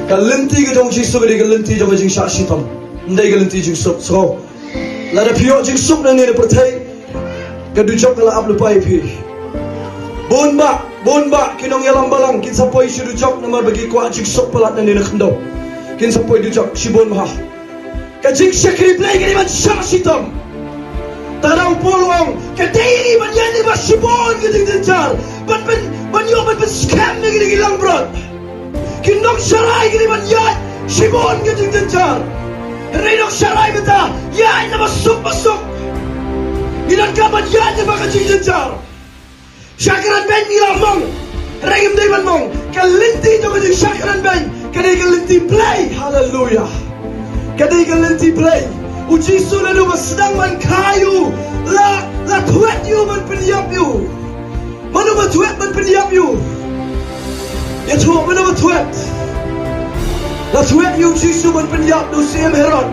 Ka Lynti ke dong Jisu ke ka Lynti jong jing syak sitam. Ndai ka Lynti jing sup so. La da pio jing sup nang ni na pertai. Ka Dujok kala ap lupai pi. Bon ba kinong yalam balang kin sapoi si Dujok namar bagi kwa jing sup pelat nang ni na kendo. Kin sapoi Dujok si bon ba. Ka jing syakri play ke ni man syak sitam. Tadang polong ke daily man yan ni ba si bon ke ding jar. Ban yo ban scam ni ke lang brot. Kinong syarai ke ni man yan si bon ke ding jar. Reynold syarai beta yan na masuk. Ilan ka man yan ni ba ka ding jar. Syakaran ben ni lamong. Regim day man mong ka Lynti to ka ding syakaran ben. Kadai ka Lynti play. Hallelujah. Kadai ka Lynti play. Ujisu na lu sedang man kayu la tuet you man pendiap you manu ba tuet man pendiap you ya tu manu ba tuet la tuet you Ujisu man pendiap du sim herot